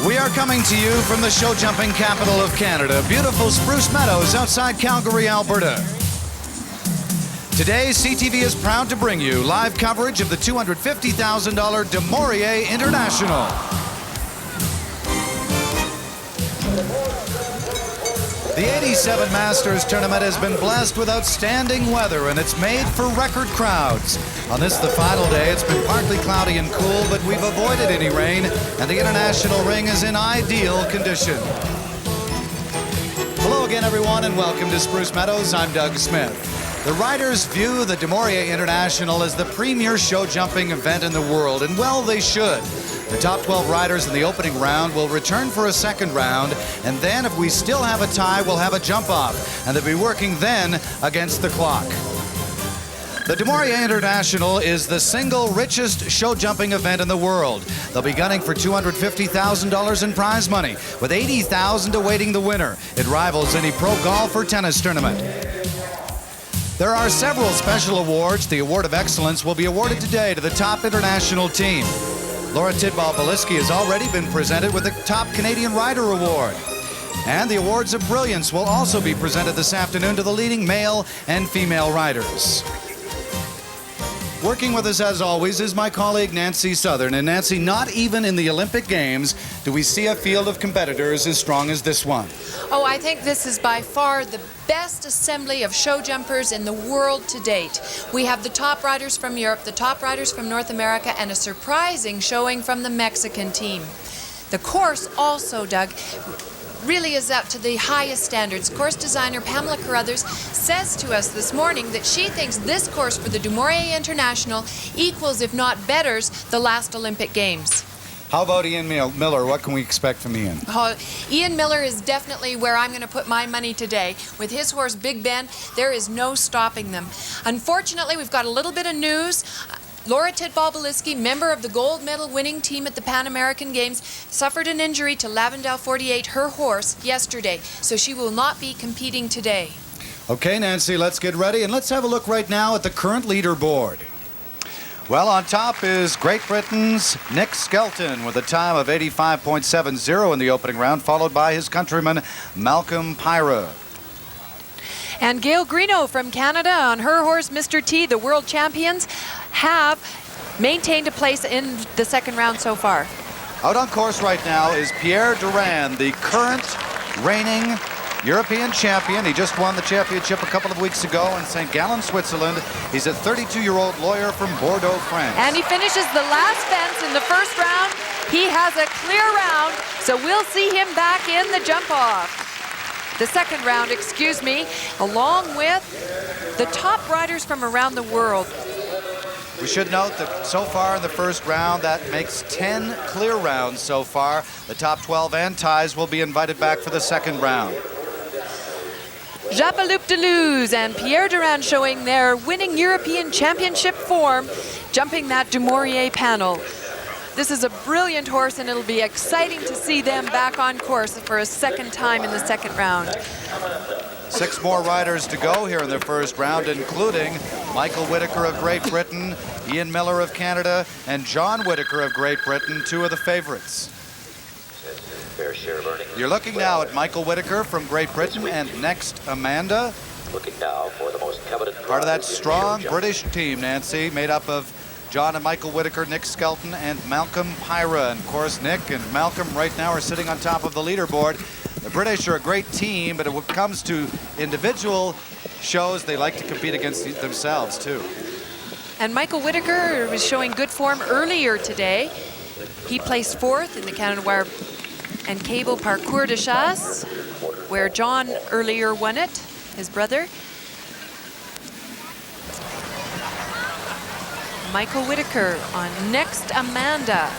We are coming to you from the show jumping capital of Canada, beautiful Spruce Meadows outside Calgary, Alberta. Today, CTV is proud to bring you live coverage of the $250,000 duMaurier International. The 87 Masters tournament has been blessed with outstanding weather, and it's made for record crowds. On this, the final day, it's been partly cloudy and cool, but we've avoided any rain, and the international ring is in ideal condition. Hello again, everyone, and welcome to Spruce Meadows. I'm Doug Smith. The riders view the duMaurier International as the premier show jumping event in the world, and well, they should. The top 12 riders in the opening round will return for a second round, and then if we still have a tie, we'll have a jump-off, and they'll be working then against the clock. The duMaurier International is the single richest show jumping event in the world. They'll be gunning for $250,000 in prize money, with $80,000 awaiting the winner. It rivals any pro golf or tennis tournament. There are several special awards. The Award of Excellence will be awarded today to the top international team. Laura Tidball-Beliski has already been presented with the Top Canadian Rider Award. And the Awards of Brilliance will also be presented this afternoon to the leading male and female riders. Working with us, as always, is my colleague Nancy Southern. And Nancy, not even in the Olympic Games do we see a field of competitors as strong as this one. Oh, I think this is by far the best assembly of show jumpers in the world to date. We have the top riders from Europe, the top riders from North America, and a surprising showing from the Mexican team. The course also, Doug, really is up to the highest standards. Course designer Pamela Carruthers says to us this morning that she thinks this course for the duMaurier International equals, if not betters, the last Olympic Games. How about Ian Millar? What can we expect from Ian? Ian Millar is definitely where I'm going to put my money today. With his horse Big Ben, there is no stopping them. Unfortunately, we've got a little bit of news. Laura Tidball-Beliski, member of the gold medal winning team at the Pan American Games, suffered an injury to Lavendale 48, her horse, yesterday, so she will not be competing today. Okay, Nancy, let's get ready, and let's have a look right now at the current leaderboard. Well, on top is Great Britain's Nick Skelton with a time of 85.70 in the opening round, followed by his countryman Malcolm Pyra. And Gail Greeno from Canada on her horse, Mr. T, the world champions, have maintained a place in the second round so far. Out on course right now is Pierre Durand, the current reigning European champion. He just won the championship a couple of weeks ago in St. Gallen, Switzerland. He's a 32-year-old lawyer from Bordeaux, France. And he finishes the last fence in the first round. He has a clear round, so we'll see him back in the jump-off. The second round, excuse me, along with the top riders from around the world. We should note that so far in the first round, that makes 10 clear rounds so far. The top 12 and ties will be invited back for the second round. Japaloop Deleuze and Pierre Durand showing their winning European Championship form, jumping that duMaurier panel. This is a brilliant horse, and it'll be exciting to see them back on course for a second time in the second round. 6 more riders to go here in the first round, including Michael Whitaker of Great Britain, Ian Millar of Canada, and John Whitaker of Great Britain, 2 of the favorites. You're looking now at Michael Whitaker from Great Britain, and next Amanda. Looking now for the most coveted part of that strong British team, Nancy, made up of John and Michael Whitaker, Nick Skelton, and Malcolm Pyra. And of course, Nick and Malcolm right now are sitting on top of the leaderboard. The British are a great team, but when it comes to individual shows, they like to compete against themselves, too. And Michael Whitaker was showing good form earlier today. He placed 4th in the Canada Wire and Cable Parcours de Chasse, where John earlier won it, his brother. Michael Whitaker on next Amanda.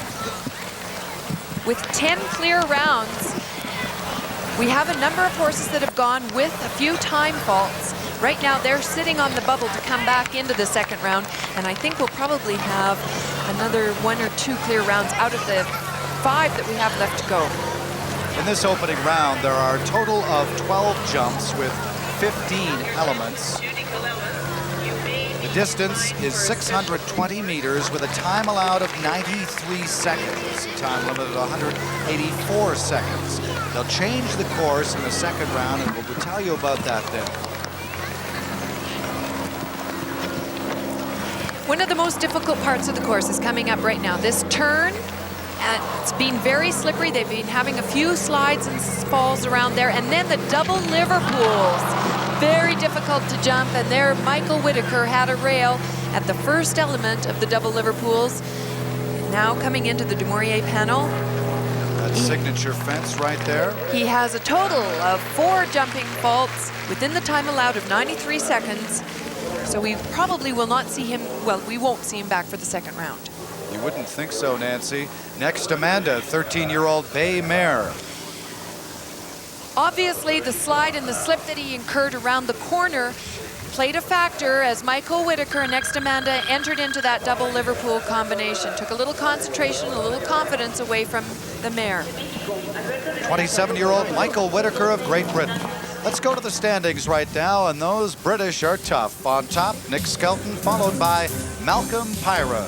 With 10 clear rounds, we have a number of horses that have gone with a few time faults. Right now, they're sitting on the bubble to come back into the second round, and I think we'll probably have another 1 or 2 clear rounds out of the 5 that we have left to go. In this opening round, there are a total of 12 jumps with 15 elements. The distance is 620 meters with a time allowed of 93 seconds, a time limit of 184 seconds. They'll change the course in the second round, and we'll tell you about that then. One of the most difficult parts of the course is coming up right now. This turn, and it's been very slippery. They've been having a few slides and falls around there. And then the double Liverpools, very difficult to jump. And there, Michael Whitaker had a rail at the first element of the double Liverpools. And now coming into the duMaurier panel. That signature fence right there. He has a total of 4 jumping faults within the time allowed of 93 seconds. So we probably will not see him, well, we won't see him back for the second round. You wouldn't think so, Nancy. Next, Amanda, 13-year-old bay mare. Obviously, the slide and the slip that he incurred around the corner played a factor as Michael Whitaker and next Amanda entered into that double Liverpool combination. Took a little concentration, a little confidence away from the mare. 27-year-old Michael Whitaker of Great Britain. Let's go to the standings right now, and those British are tough. On top, Nick Skelton, followed by Malcolm Pyra.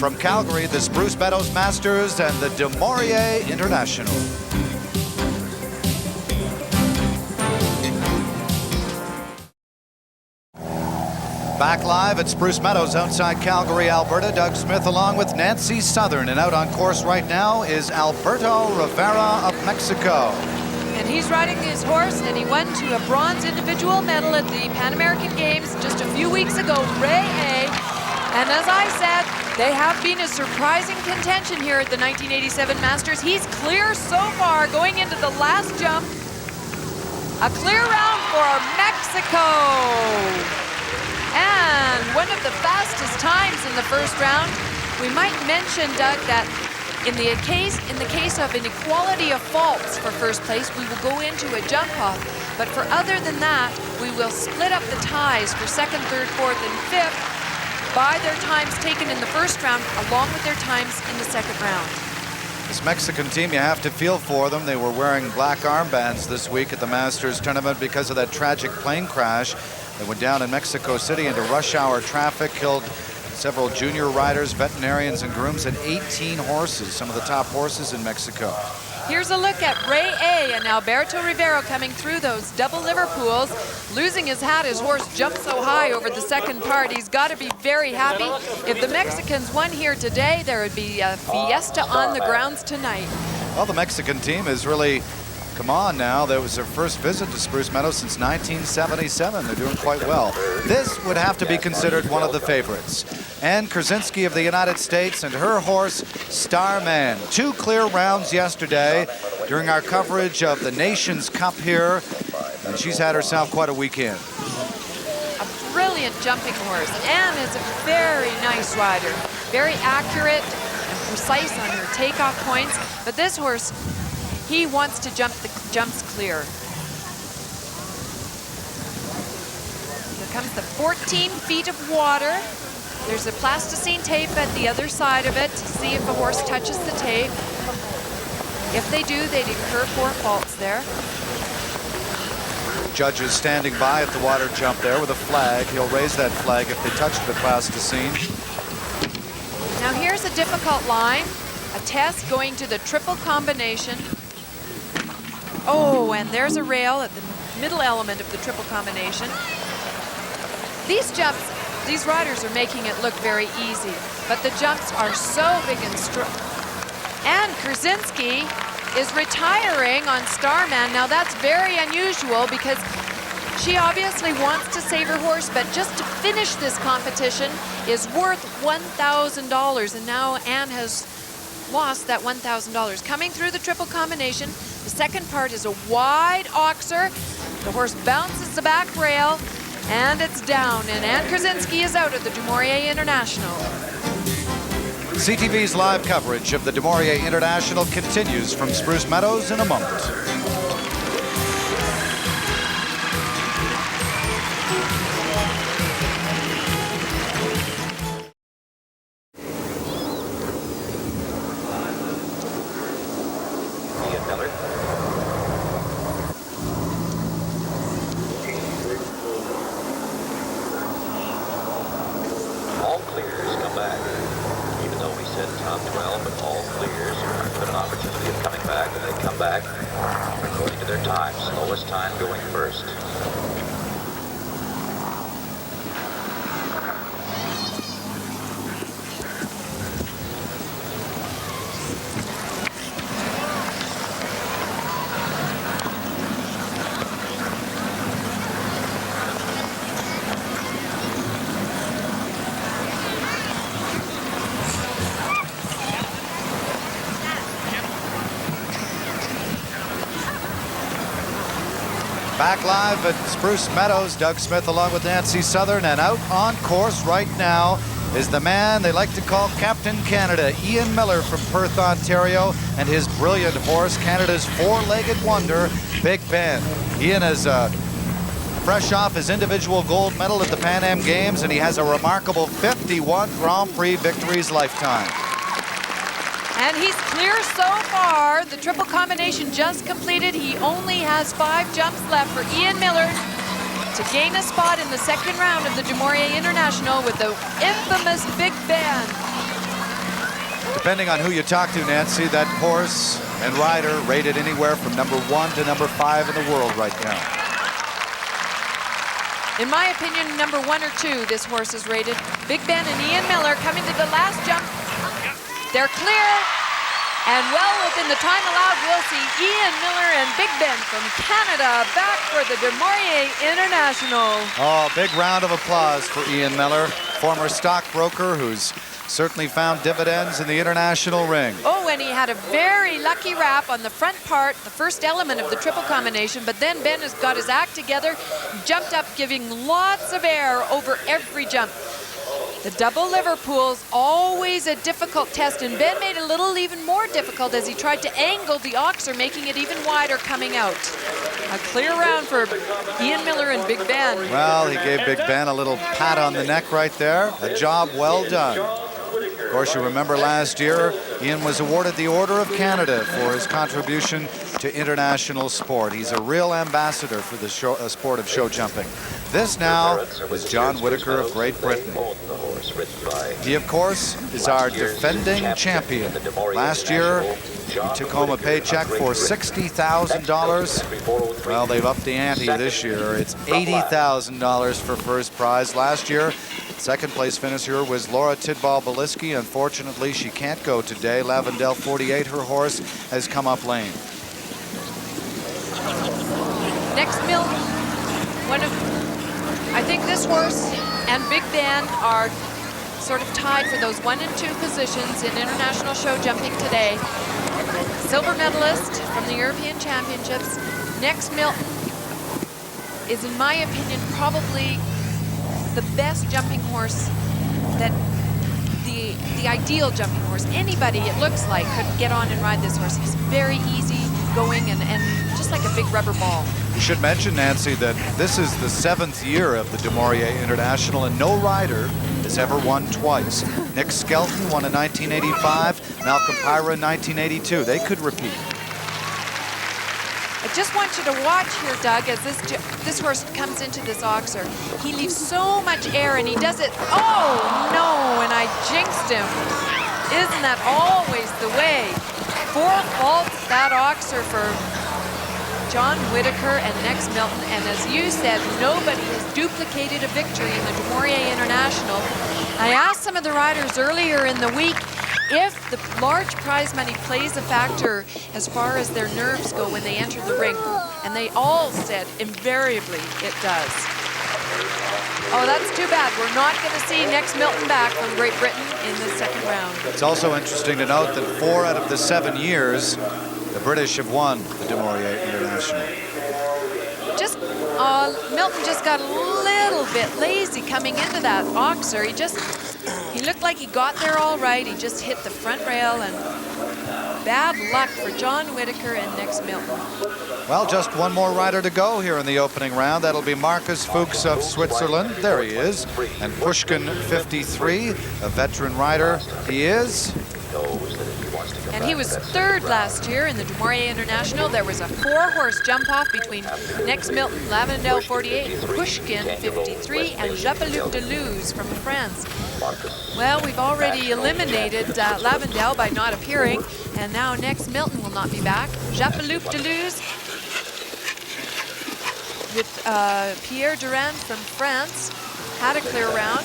From Calgary, the Spruce Meadows Masters and the duMaurier International. Back live at Spruce Meadows outside Calgary, Alberta. Doug Smith along with Nancy Southern. And out on course right now is Alberto Rivera of Mexico. And he's riding his horse, and he won to a bronze individual medal at the Pan American Games just a few weeks ago, Ray A. And as I said, they have been a surprising contention here at the 1987 Masters. He's clear so far going into the last jump. A clear round for Mexico. And one of the fastest times in the first round. We might mention, Doug, that in the case of inequality of faults for first place, we will go into a jump off. But for other than that, we will split up the ties for second, third, fourth, and fifth by their times taken in the first round, along with their times in the second round. This Mexican team, you have to feel for them. They were wearing black armbands this week at the Masters tournament because of that tragic plane crash that went down in Mexico City into rush hour traffic, killed several junior riders, veterinarians, and grooms, and 18 horses, some of the top horses in Mexico. Here's a look at Ray A. and Alberto Rivera coming through those double Liverpools. Losing his hat, his horse jumped so high over the second part. He's got to be very happy. If the Mexicans won here today, there would be a fiesta on the grounds tonight. Well, the Mexican team is really come on now. That was their first visit to Spruce Meadows since 1977. They're doing quite well. This would have to be considered one of the favorites. Ann Krasinski of the United States and her horse, Starman. 2 clear rounds yesterday during our coverage of the Nations Cup here, and she's had herself quite a weekend. A brilliant jumping horse. Ann is a very nice rider. Very accurate and precise on her takeoff points, but this horse, he wants to jump the jumps clear. Here comes the 14 feet of water. There's a plasticine tape at the other side of it to see if a horse touches the tape. If they do, they'd incur 4 faults there. Judge is standing by at the water jump there with a flag. He'll raise that flag if they touch the plasticine. Now here's a difficult line. A test going to the triple combination. Oh, and there's a rail at the middle element of the triple combination. These jumps, these riders are making it look very easy, but the jumps are so big and strong. And Krasinski is retiring on Starman. Now that's very unusual because she obviously wants to save her horse, but just to finish this competition is worth $1,000. And now Ann has lost that $1,000. Coming through the triple combination, the second part is a wide oxer. The horse bounces the back rail, and it's down. And Ann Krasinski is out at the duMaurier International. CTV's live coverage of the duMaurier International continues from Spruce Meadows in a moment. top 12, but all clears are given an opportunity of coming back. When they come back, according to their time, slowest time going first. Back live at Spruce Meadows, Doug Smith along with Nancy Southern, and out on course right now is the man they like to call Captain Canada, Ian Millar from Perth, Ontario, and his brilliant horse, Canada's four-legged wonder, Big Ben. Ian is fresh off his individual gold medal at the Pan Am Games, and he has a remarkable 51 Grand Prix victories lifetime. And he's clear so far. The triple combination just completed. He only has 5 jumps left for Ian Millar to gain a spot in the second round of the duMaurier International with the infamous Big Ben. Depending on who you talk to, Nancy, that horse and rider rated anywhere from number 1 to number 5 in the world right now. In my opinion, number 1 or 2, this horse is rated. Big Ben and Ian Millar coming to the last jump. They're clear, and well within the time allowed, we'll see Ian Millar and Big Ben from Canada back for the duMaurier International. Oh, big round of applause for Ian Millar, former stockbroker who's certainly found dividends in the international ring. Oh, and he had a very lucky wrap on the front part, the first element of the triple combination, but then Ben has got his act together, jumped up, giving lots of air over every jump. The double Liverpool's always a difficult test, and Ben made it a little even more difficult as he tried to angle the oxer, making it even wider coming out. A clear round for Ian Millar and Big Ben. Well, he gave Big Ben a little pat on the neck right there. A job well done. Of course, you remember last year, Ian was awarded the Order of Canada for his contribution to international sport. He's a real ambassador for the sport of show jumping. This now is John Whitaker of Great Britain. He, of course, is our defending champion. Last year, he took home a paycheck for $60,000. Well, they've upped the ante this year. It's $80,000 for first prize. Last year, second place finisher was Laura Tidball-Beliski. Unfortunately, she can't go today. Lavendel 48, her horse, has come up lame. Next milk, I think this horse and Big Ben are sort of tied for those 1 and 2 positions in international show jumping today. Silver medalist from the European Championships. Next Milton is, in my opinion, probably the best jumping horse, that the ideal jumping horse. Anybody, it looks like, could get on and ride this horse. He's very easy going and just like a big rubber ball. We should mention, Nancy, that this is the 7th year of the duMaurier International, and no rider has ever won twice. Nick Skelton won in 1985, Malcolm Pyra in 1982. They could repeat. I just want you to watch here, Doug, as this horse comes into this oxer. He leaves so much air, and he does it. Oh, no, and I jinxed him. Isn't that always the way? 4 faults that oxer for John Whitaker and Next Milton, and as you said, nobody has duplicated a victory in the duMaurier International. I asked some of the riders earlier in the week if the large prize money plays a factor as far as their nerves go when they enter the ring, and they all said invariably it does. Oh, that's too bad. We're not going to see Next Milton back from Great Britain in the second round. It's also interesting to note that 4 out of the 7 years, the British have won the duMaurier International. Milton just got a little bit lazy coming into that oxer. He looked like he got there all right. He just hit the front rail, and bad luck for John Whitaker and Next Milton. Well, just one more rider to go here in the opening round. That'll be Marcus Fuchs of Switzerland. There he is. And Pushkin 53, a veteran rider. He is. wants to come And back he to was that second third round. last year in the duMaurier International. There was a 4-horse jump-off between Next Milton, Lavendel 48, Pushkin 53, and Japeloup de Luz from France. Well, we've already eliminated Lavendel by not appearing, and now Next Milton will not be back. Japeloup de Luz with Pierre Durand from France had a clear round.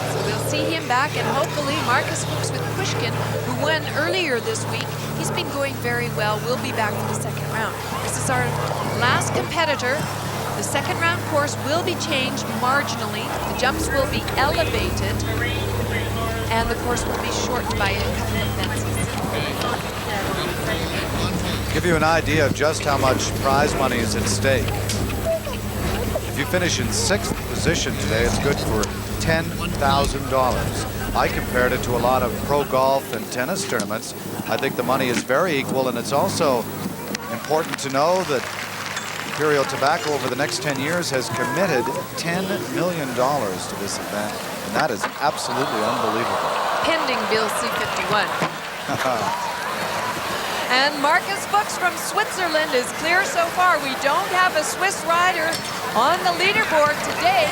So we'll see him back, and hopefully Marcus Fuchs with Pushkin, who won earlier this week. He's been going very well. We'll be back for the second round. This is our last competitor. The second round course will be changed marginally. The jumps will be elevated, and the course will be shortened by a couple of fences. Give you an idea of just how much prize money is at stake. If you finish in 6th position today, it's good for $10,000. I compared it to a lot of pro golf and tennis tournaments. I think the money is very equal, and it's also important to know that Imperial Tobacco over the next 10 years has committed $10 million to this event, and that is absolutely unbelievable. Pending Bill C-51. And Marcus Fuchs from Switzerland is clear so far. We don't have a Swiss rider on the leaderboard to date.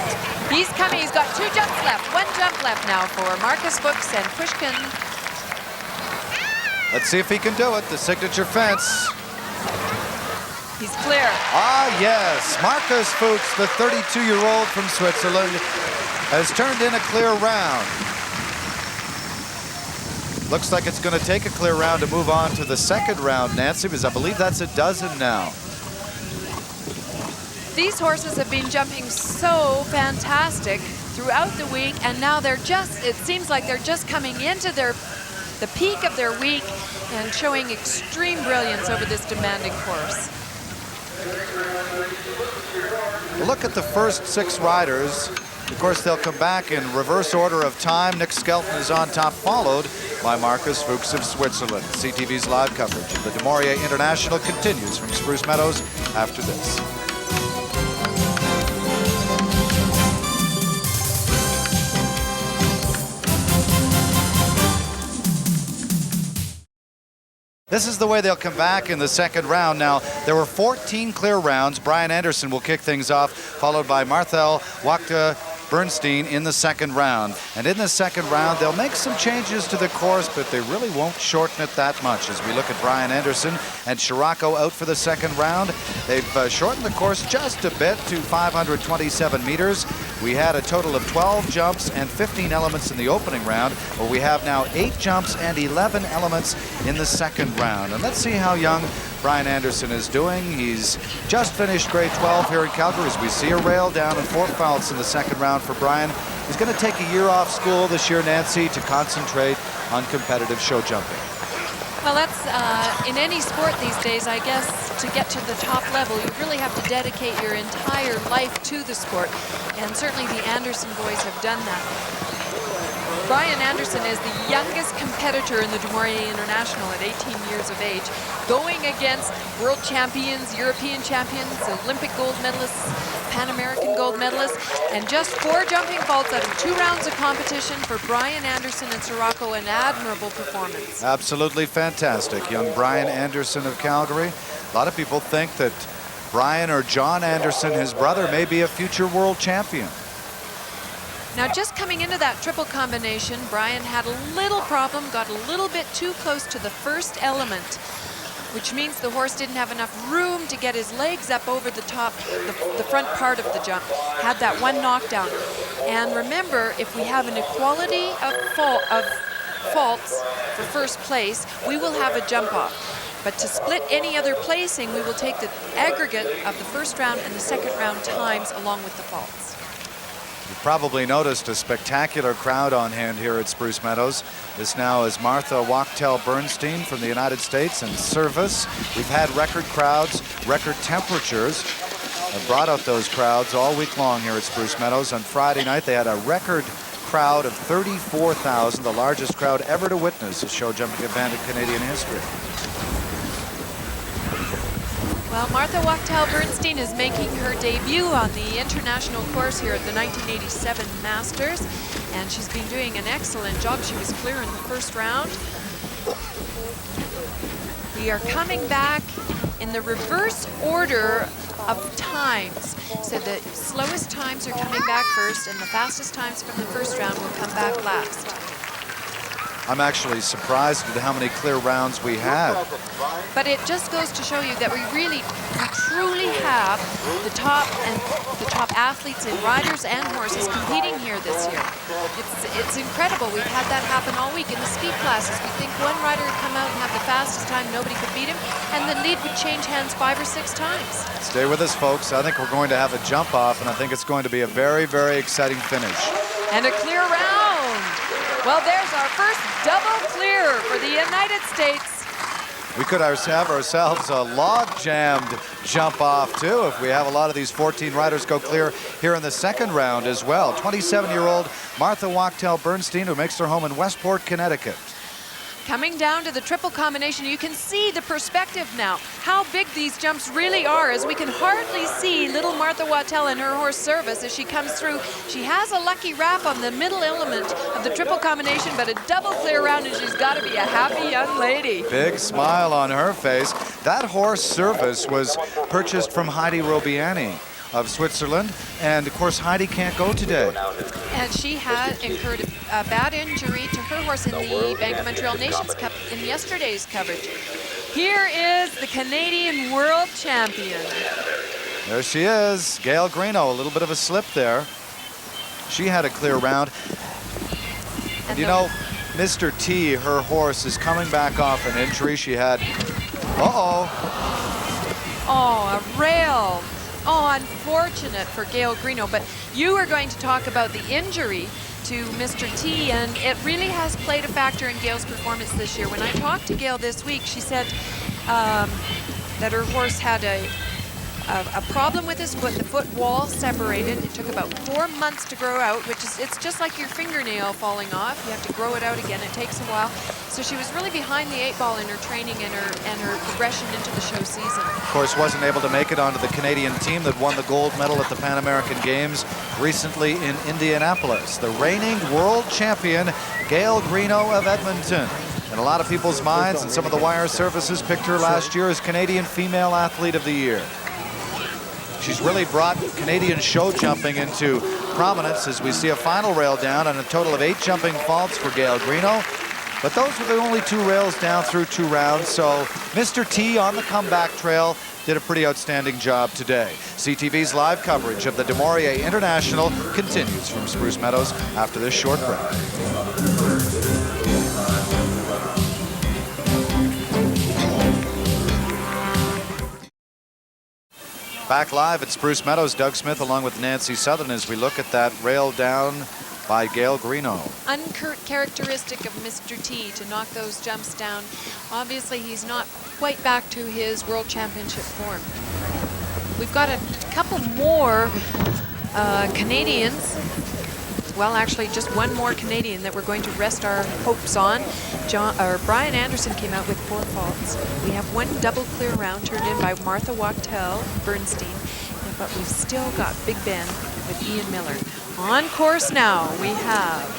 He's coming, he's got 2 jumps left. 1 jump left now for Marcus Fuchs and Pushkin. Let's see if he can do it. The signature fence. He's clear. Ah, yes. Marcus Fuchs, the 32-year-old from Switzerland, has turned in a clear round. Looks like it's going to take a clear round to move on to the second round, Nancy, because I believe that's a dozen now. These horses have been jumping so fantastic throughout the week, and now they're just, it seems like they're just coming into the peak of their week and showing extreme brilliance over this demanding course. Look at the first 6 riders. Of course, they'll come back in reverse order of time. Nick Skelton is on top, followed by Marcus Fuchs of Switzerland. CTV's live coverage of the duMaurier International continues from Spruce Meadows after this. This is the way they'll come back in the second round. Now, there were 14 clear rounds. Brian Anderson will kick things off, followed by Marcel Whitaker Bernstein in the second round. And in the second round, they'll make some changes to the course, but they really won't shorten it that much. As we look at Brian Anderson and Scirocco out for the second round, they've shortened the course just a bit to 527 meters. We had a total of 12 jumps and 15 elements in the opening round, but we have now 8 jumps and 11 elements in the second round. And let's see how young Brian Anderson is doing. He's just finished grade 12 here in Calgary, as we see a rail down in Fort Falls in the second round for Brian. He's going to take a year off school this year, Nancy, to concentrate on competitive show jumping. Well, that's in any sport these days, I guess, to get to the top level, you really have to dedicate your entire life to the sport. And certainly the Anderson boys have done that. Brian Anderson is the youngest competitor in the duMaurier International at 18 years of age, going against world champions, European champions, Olympic gold medalists, Pan American gold medalists, and just 4 jumping faults out of 2 rounds of competition for Brian Anderson and Scirocco, an admirable performance. Absolutely fantastic. Young Brian Anderson of Calgary. A lot of people think that Brian or John Anderson, his brother, may be a future world champion. Now, just coming into that triple combination, Brian had a little problem, got a little bit too close to the first element, which means the horse didn't have enough room to get his legs up over the top, the front part of the jump. Had that 1 knockdown. And remember, if we have an equality of faults for first place, we will have a jump off. But to split any other placing, we will take the aggregate of the first round and the second round times along with the faults. You've probably noticed a spectacular crowd on hand here at Spruce Meadows. This now is Martha Wachtel Bernstein from the United States and service. We've had record crowds, record temperatures. I brought out those crowds all week long here at Spruce Meadows. On Friday night, they had a record crowd of 34,000, the largest crowd ever to witness a show jumping event in Canadian history. Well, Martha Wachtell-Bernstein is making her debut on the international course here at the 1987 Masters, and she's been doing an excellent job. She was clear in the first round. We are coming back in the reverse order of times. So the slowest times are coming back first, and the fastest times from the first round will come back last. I'm actually surprised at how many clear rounds we had. But it just goes to show you that we truly have the top athletes in riders and horses competing here this year. It's incredible. We've had that happen all week in the speed classes. We think one rider would come out and have the fastest time, nobody could beat him, and the lead would change hands 5 or 6 times. Stay with us, folks. I think we're going to have a jump off, and I think it's going to be a very, very exciting finish. And a clear round. Well, there's our first double clear for the United States. We could have ourselves a log-jammed jump off, too, if we have a lot of these 14 riders go clear here in the second round as well. 27-year-old Martha Wachtell-Bernstein, who makes her home in Westport, Connecticut. Coming down to the triple combination, you can see the perspective now, how big these jumps really are, as we can hardly see little Martha Wachtell and her horse Service as she comes through. She has a lucky wrap on the middle element of the triple combination, but a double clear round, and she's got to be a happy young lady. Big smile on her face. That horse Service was purchased from Heidi Robiani of Switzerland, and of course Heidi can't go today. And she had incurred a bad injury to her horse in the Bank of Montreal Nations Cup in yesterday's coverage. Here is the Canadian world champion. There she is, Gail Greeno. A little bit of a slip there. She had a clear round. And you know, Mr. T, her horse, is coming back off an injury she had. Uh-oh. Oh, a rail. Oh, unfortunate for Gail Greeno, but you are going to talk about the injury to Mr. T, and it really has played a factor in Gail's performance this year. When I talked to Gail this week, she said that her horse had a problem with his foot. The foot wall separated. It took about 4 months to grow out, which is, it's just like your fingernail falling off. You have to grow it out again. It takes a while. So she was really behind the 8 ball in her training and her progression into the show season. Of course, wasn't able to make it onto the Canadian team that won the gold medal at the Pan American Games recently in Indianapolis. The reigning world champion, Gail Greeno of Edmonton. In a lot of people's minds, and some of the wire services picked her last year as Canadian Female Athlete of the Year. She's really brought Canadian show jumping into prominence as we see a final rail down and a total of 8 jumping faults for Gail Greeno. But those were the only 2 rails down through 2 rounds, so Mr. T on the comeback trail did a pretty outstanding job today. CTV's live coverage of the duMaurier International continues from Spruce Meadows after this short break. Back live at Spruce Meadows, Doug Smith along with Nancy Southern as we look at that rail down by Gail Greeno. Uncharacteristic of Mr. T to knock those jumps down. Obviously, he's not quite back to his World Championship form. We've got a couple more Canadians. Well, actually, just one more Canadian that we're going to rest our hopes on. Brian Anderson came out with 4 faults. We have 1 double clear round turned in by Martha Wachtell-Bernstein, but we've still got Big Ben with Ian Miller. On course now, we have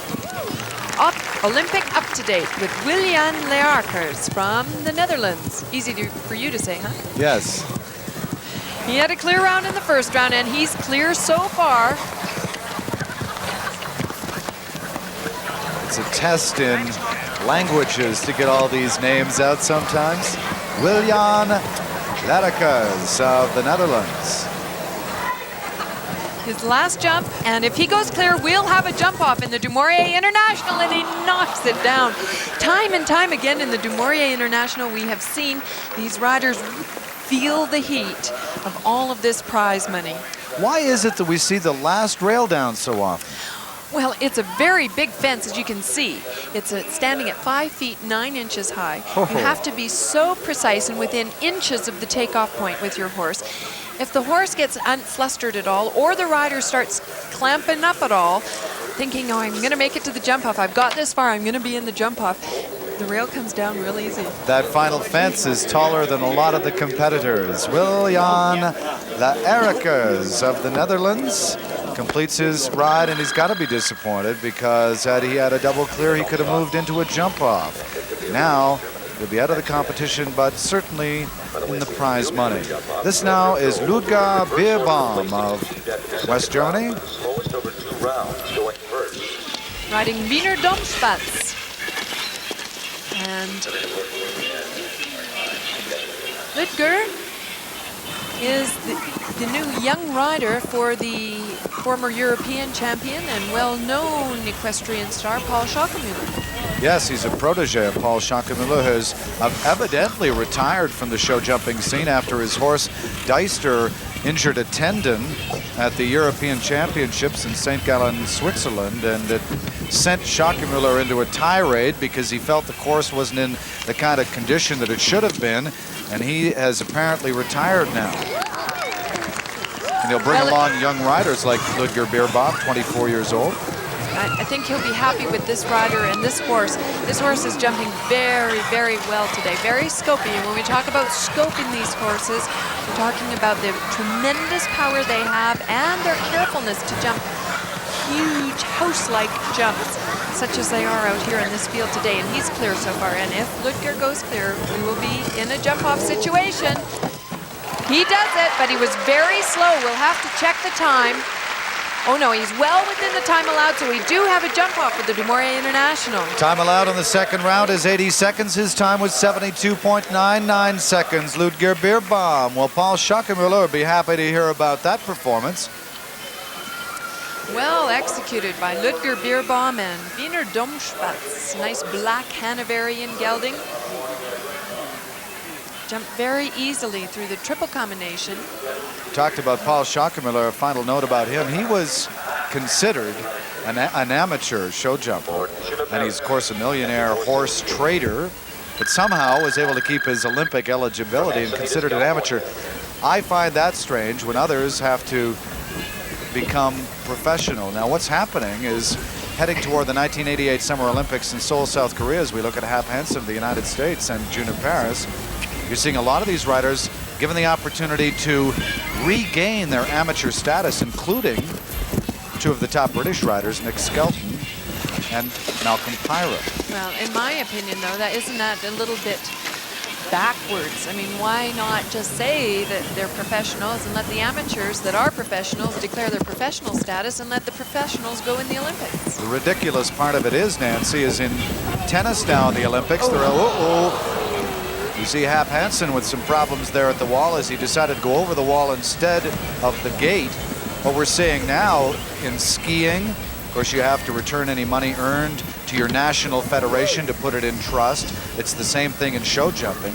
Olympic up-to-date with Willian Learkers from the Netherlands. Easy for you to say, huh? Yes. He had a clear round in the first round, and he's clear so far. It's a test in languages to get all these names out sometimes. Willian Learkers of the Netherlands. His last jump, and if he goes clear, we'll have a jump off in the duMaurier International, and he knocks it down. Time and time again in the duMaurier International, we have seen these riders feel the heat of all of this prize money. Why is it that we see the last rail down so often? Well, it's a very big fence, as you can see. It's standing at 5 feet 9 inches high. Oh. You have to be so precise and within inches of the takeoff point with your horse. If the horse gets unflustered at all, or the rider starts clamping up at all, thinking, oh, I'm going to make it to the jump off, I've got this far, I'm going to be in the jump off, The rail comes down real easy. That final fence is taller than a lot of the competitors. Willian Laerikers of the Netherlands completes his ride, and he's got to be disappointed because had he had a double clear, he could have moved into a jump off. Now, he'll be out of the competition, but certainly in the prize money. This now is Ludger Beerbaum of West Germany. Slowest over 2 rounds going first. Riding Wiener Domspatz. And Ludger is the new young rider for the former European champion and well-known equestrian star Paul Schockemüller. Yes, he's a protege of Paul Schockemüller, who's evidently retired from the show jumping scene after his horse Deister injured a tendon at the European Championships in St. Gallen, Switzerland, and it sent Schockemüller into a tirade because he felt the course wasn't in the kind of condition that it should have been, and he has apparently retired now. And he'll bring along young riders like Ludger Beerbaum, 24 years old. I think he'll be happy with this rider and this horse. This horse is jumping very, very well today, very scopy. And when we talk about scoping these horses, we're talking about the tremendous power they have and their carefulness to jump huge house-like jumps, such as they are out here in this field today. And he's clear so far. And if Ludger goes clear, we will be in a jump-off situation. He does it, but he was very slow. We'll have to check the time. Oh no, he's well within the time allowed, so we do have a jump off for the duMaurier International. Time allowed on the second round is 80 seconds. His time was 72.99 seconds. Ludger Beerbaum. Well, Paul Schockemüller would be happy to hear about that performance. Well executed by Ludger Beerbaum and Wiener Domspatz. Nice black Hanoverian gelding. Jumped very easily through the triple combination. Talked about Paul Schockemüller. A final note about him. He was considered an amateur show jumper. And he's, of course, a millionaire horse trader, but somehow was able to keep his Olympic eligibility and considered an amateur. I find that strange when others have to become professional. Now, what's happening is heading toward the 1988 Summer Olympics in Seoul, South Korea, as we look at Hap Hansen of the United States and June in Paris. You're seeing a lot of these riders given the opportunity to regain their amateur status, including two of the top British riders, Nick Skelton and Malcolm Pyra. Well, in my opinion, though, isn't that a little bit backwards? I mean, why not just say that they're professionals and let the amateurs that are professionals declare their professional status and let the professionals go in the Olympics? The ridiculous part of it is, Nancy, is in tennis now in the Olympics. There are, you see Hap Hansen with some problems there at the wall as he decided to go over the wall instead of the gate. What we're seeing now in skiing, of course, you have to return any money earned to your national federation to put it in trust. It's the same thing in show jumping.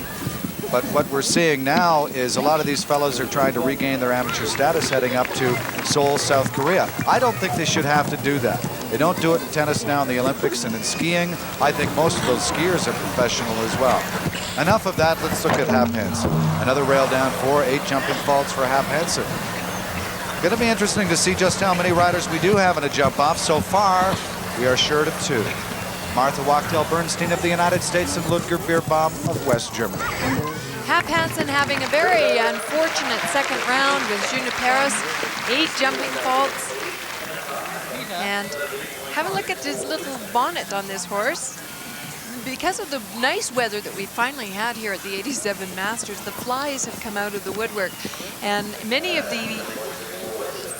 But what we're seeing now is a lot of these fellows are trying to regain their amateur status heading up to Seoul, South Korea. I don't think they should have to do that. They don't do it in tennis now in the Olympics and in skiing. I think most of those skiers are professional as well. Enough of that, let's look at Hap Hansen. Another rail down 4, 8 jumping faults for Hap Hansen. Going to be interesting to see just how many riders we do have in a jump off. So far, we are short of 2. Martha Wachtell-Bernstein of the United States and Ludger Beerbaum of West Germany. Hap Hansen having a very unfortunate second round with June Paris, 8 jumping faults. And have a look at this little bonnet on this horse. Because of the nice weather that we finally had here at the 87 Masters, the flies have come out of the woodwork. And many of the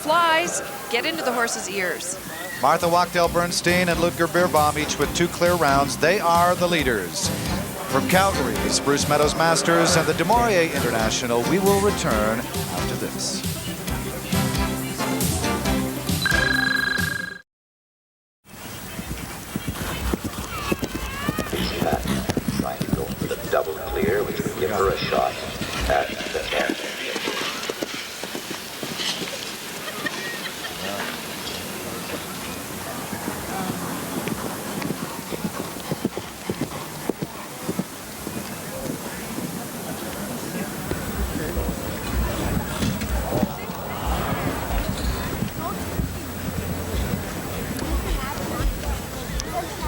flies get into the horse's ears. Martha Wachtell-Bernstein and Ludger Beerbaum, each with 2 clear rounds. They are the leaders. From Calgary, the Spruce Meadows Masters and the duMaurier International, we will return after this. Trying to go for the double clear, which would give her a shot at the end.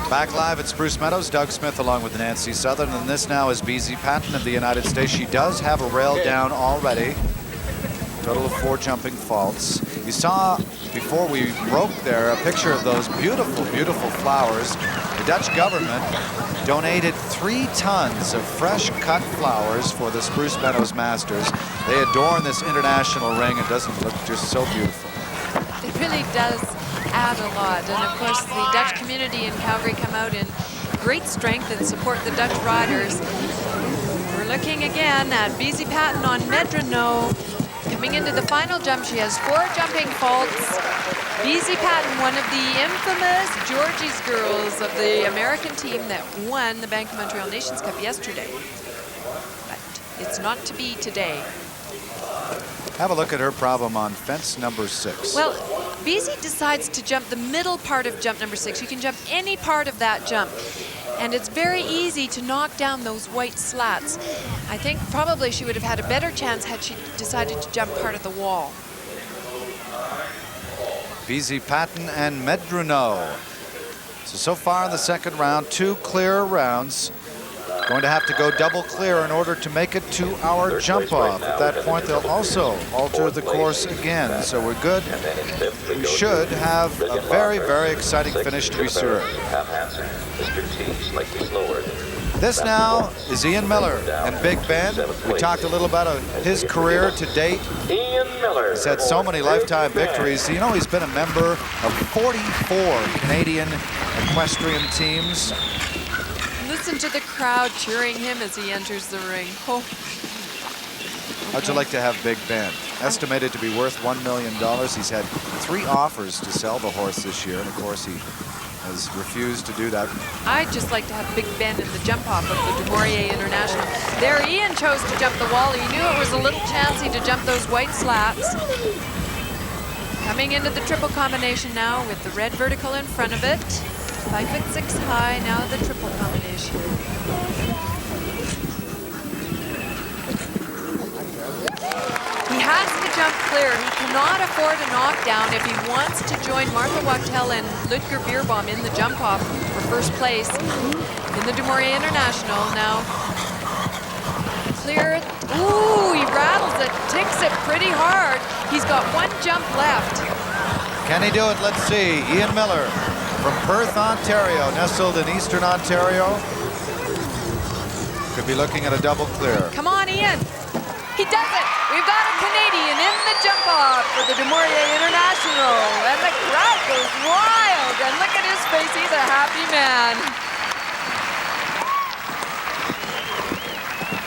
Back live at Spruce Meadows, Doug Smith along with Nancy Southern, and this now is Beezie Madden of the United States. She does have a rail down already. Total of 4 jumping faults. You saw before we broke there a picture of those beautiful, beautiful flowers. The Dutch government donated 3 tons of fresh cut flowers for the Spruce Meadows Masters. They adorn this international ring. It doesn't look just so beautiful. It really does add a lot. And of course, the Dutch community in Calgary come out in great strength and support the Dutch riders. We're looking again at Beezie Madden on Medrano. Coming into the final jump, she has 4 jumping faults. Beezie Madden, one of the infamous Georgie's girls of the American team that won the Bank of Montreal Nations Cup yesterday. But it's not to be today. Have a look at her problem on fence number 6. Well, Beezie decides to jump the middle part of jump number 6. You can jump any part of that jump. And it's very easy to knock down those white slats. I think probably she would have had a better chance had she decided to jump part of the wall. Beezie Madden and Medrano. So far in the second round, 2 clear rounds. Going to have to go double clear in order to make it to our jump off. At that point, they'll also alter the course again. So we're good. We should have a very, very exciting finish to be sure. This now is Ian Millar and Big Ben. We talked a little about his career to date. He's had so many lifetime victories. You know, he's been a member of 44 Canadian equestrian teams. Listen to the crowd cheering him as he enters the ring. Oh. How'd you like to have Big Ben? Estimated to be worth $1 million. He's had 3 offers to sell the horse this year, and of course he has refused to do that. I'd just like to have Big Ben in the jump off of the duMaurier International. There, Ian chose to jump the wall. He knew it was a little chancy to jump those white slats. Coming into the triple combination now with the red vertical in front of it. 5'6" high, now the triple combination. He has to jump clear. He cannot afford a knockdown if he wants to join Martha Wachtel and Ludger Beerbaum in the jump off for first place in the duMaurier International. Now, clear. Ooh, he rattles it, ticks it pretty hard. He's got 1 jump left. Can he do it? Let's see. Ian Millar from Perth, Ontario, nestled in Eastern Ontario. Could be looking at a double clear. Come on, Ian. He does it. We've got a Canadian in the jump off for the duMaurier International. And the crowd goes wild. And look at his face. He's a happy man.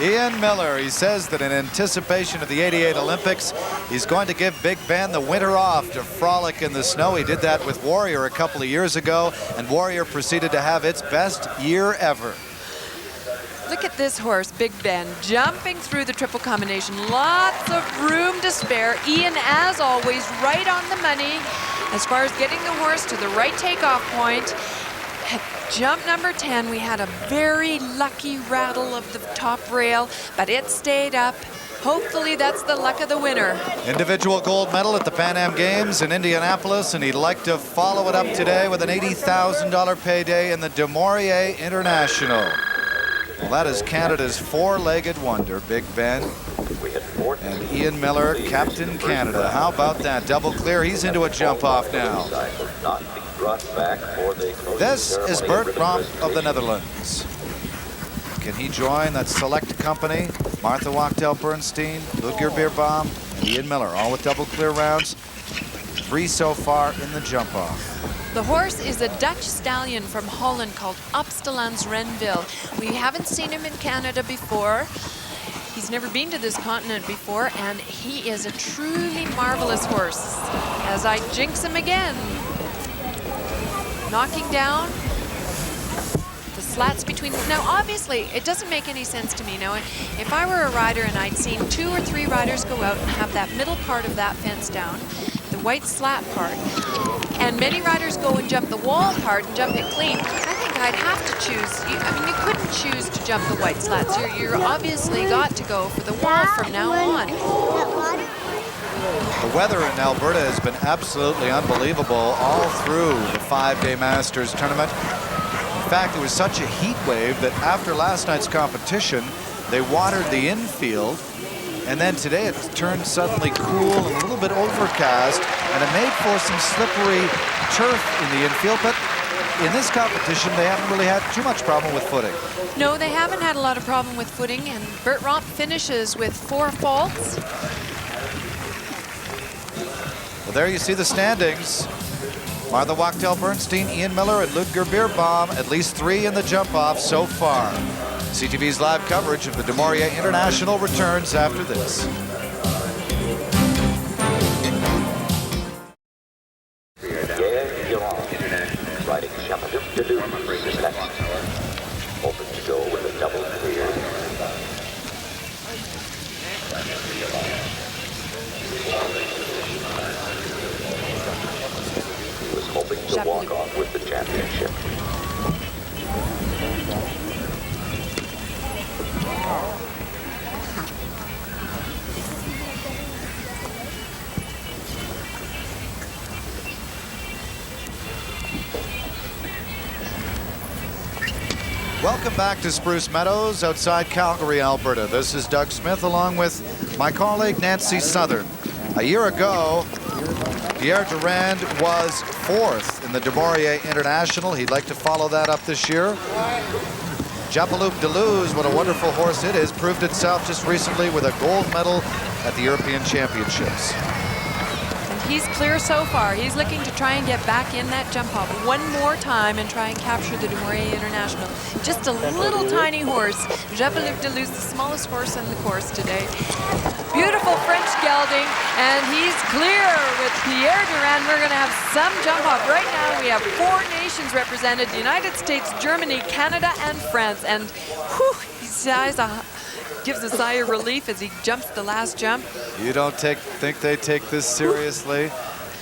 Ian Millar, he says that in anticipation of the '88 Olympics, he's going to give Big Ben the winter off to frolic in the snow. He did that with Warrior a couple of years ago, and Warrior proceeded to have its best year ever. Look at this horse, Big Ben, jumping through the triple combination. Lots of room to spare. Ian, as always, right on the money as far as getting the horse to the right takeoff point. At jump number 10, we had a very lucky rattle of the top rail, but it stayed up. Hopefully that's the luck of the winner. Individual gold medal at the Pan Am Games in Indianapolis, and he'd like to follow it up today with an $80,000 payday in the duMaurier International. Well, that is Canada's 4-legged wonder, Big Ben. And Ian Millar, Captain Canada. How about that? Double clear. He's into a jump off now. This is Bert Romp of the Netherlands. Can he join that select company? Martha Wachtel Bernstein, Ludger Beerbaum, and Ian Millar, all with double clear rounds. 3 so far in the jump off. The horse is a Dutch stallion from Holland called Upstalans Renville. We haven't seen him in Canada before. He's never been to this continent before, and he is a truly marvelous horse. As I jinx him again. Knocking down the slats between. Now, obviously, it doesn't make any sense to me. Now, if I were a rider and I'd seen 2 or 3 riders go out and have that middle part of that fence down, the white slat part, and many riders go and jump the wall part and jump it clean, I think I'd have to choose. I mean, you couldn't choose to jump the white slats. You're obviously got to go for the wall from now on. The weather in Alberta has been absolutely unbelievable all through the 5-day Masters tournament. In fact, it was such a heat wave that after last night's competition, they watered the infield. And then today it turned suddenly cool and a little bit overcast, and it made for some slippery turf in the infield. But in this competition, they haven't really had too much problem with footing. No, they haven't had a lot of problem with footing, and Bert Romp finishes with 4 faults. Well, there you see the standings. Martha Wachtell-Bernstein, Ian Millar, and Ludger Beerbaum, at least 3 in the jump-off so far. CTV's live coverage of the duMaurier International returns after this. Riding Champion Pierre Durand is next. Open to go with a double clear. He was hoping to walk off with the championship. Welcome back to Spruce Meadows outside Calgary, Alberta. This is Doug Smith along with my colleague Nancy Southern. A year ago, Pierre Durand was 4th in the duMaurier International. He'd like to follow that up this year. Japaloop Deleuze, what a wonderful horse it is, proved itself just recently with a gold medal at the European Championships. He's clear so far. He's looking to try and get back in that jump off one more time and try and capture the duMaurier International. Just a little tiny horse. Japaloop Deleuze, the smallest horse on the course today. Beautiful French gelding, and he's clear with Pierre Durand. We're going to have some jump off. Right now we have 4 nations represented: the United States, Germany, Canada, and France. And whew, gives a sigh of relief as he jumps the last jump. You don't think they take this seriously?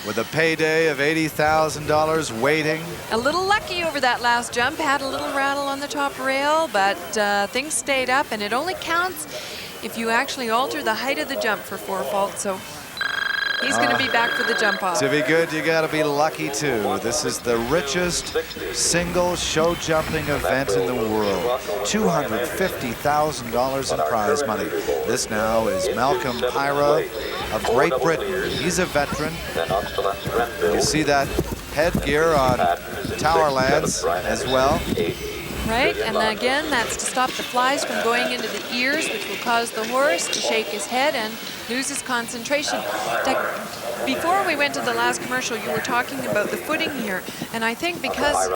With a payday of $80,000 waiting. A little lucky over that last jump, had a little rattle on the top rail, but things stayed up, and it only counts if you actually alter the height of the jump for 4 faults. So he's going to be back for the jump off. To be good, you got to be lucky too. This is the richest single show jumping event in the world. $250,000 in prize money. This now is Malcolm Pyra of Great Britain. He's a veteran. You see that headgear on Towerlands as well. Right, and again, that's to stop the flies from going into the ears, which will cause the horse to shake his head and lose his concentration. Before we went to the last commercial, you were talking about the footing here, and I think because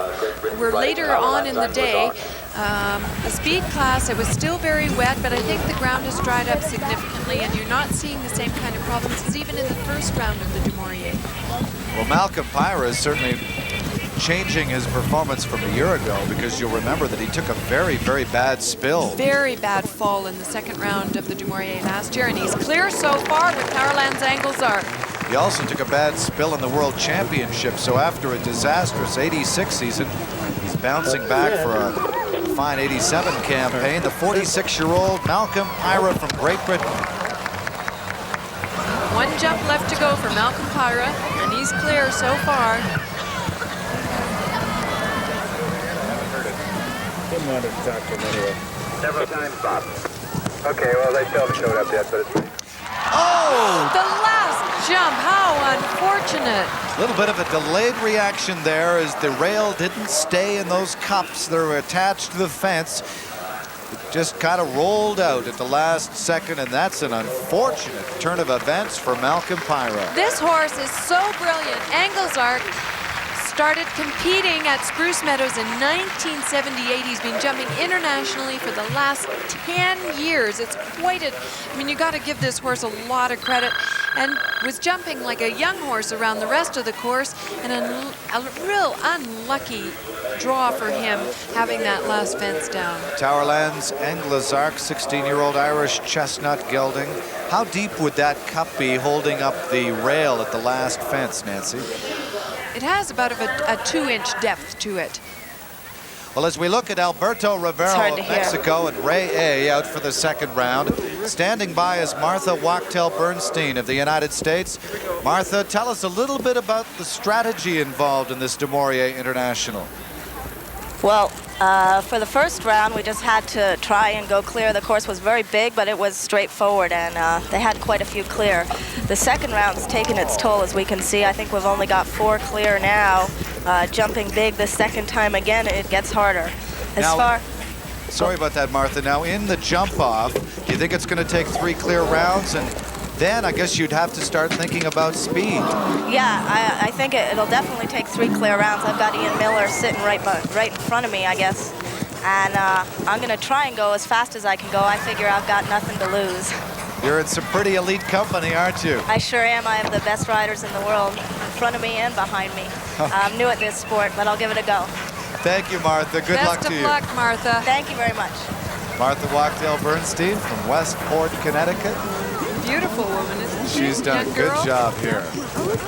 we're later on in the day, the speed class, it was still very wet, but I think the ground has dried up significantly, and you're not seeing the same kind of problems as even in the first round of the duMaurier. Well, Malcolm Pyra is certainly changing his performance from a year ago, because you'll remember that he took a very, very bad spill. Very bad fall in the second round of the duMaurier last year, and he's clear so far with Towerland's angles are. He also took a bad spill in the World Championship, so after a disastrous 86 season, he's bouncing back for a fine 87 campaign. The 46-year-old Malcolm Pyra from Great Britain. 1 jump left to go for Malcolm Pyra, and he's clear so far. Didn't want to talk to him anyway. Several times, Bob. Okay, well, they still haven't showed up yet, but it's... Oh! The last jump, how unfortunate. A little bit of a delayed reaction there as the rail didn't stay in those cups that were attached to the fence. It just kind of rolled out at the last second, and that's an unfortunate turn of events for Malcolm Pyra. This horse is so brilliant. Anglesark started competing at Spruce Meadows in 1978. He's been jumping internationally for the last 10 years. It's quite a, I mean, you got to give this horse a lot of credit, and was jumping like a young horse around the rest of the course, and a real unlucky draw for him having that last fence down. Towerland's Anglesark, 16-year-old Irish chestnut gelding. How deep would that cup be holding up the rail at the last fence, Nancy? It has about a 2-inch depth to it. Well, as we look at Alberto Rivero of Mexico and Ray A out for the second round, standing by is Martha Wachtell-Bernstein of the United States. Martha, tell us a little bit about the strategy involved in this duMaurier International. Well, for the first round, we just had to try and go clear. The course was very big, but it was straightforward, and they had quite a few clear. The second round's taken its toll, as we can see. I think we've only got 4 clear now. Jumping big the second time again, it gets harder. Sorry about that, Martha. Now, in the jump-off, do you think it's going to take 3 clear rounds? And then I guess you'd have to start thinking about speed. Yeah, I think it'll definitely take 3 clear rounds. I've got Ian Millar sitting right in front of me, I guess. And I'm going to try and go as fast as I can go. I figure I've got nothing to lose. You're in some pretty elite company, aren't you? I sure am. I have the best riders in the world in front of me and behind me. I'm new at this sport, but I'll give it a go. Thank you, Martha. Good luck to you. Best of luck, Martha. Thank you very much. Martha Wachtell-Bernstein from Westport, Connecticut. Beautiful woman, isn't she? She's done a good job here.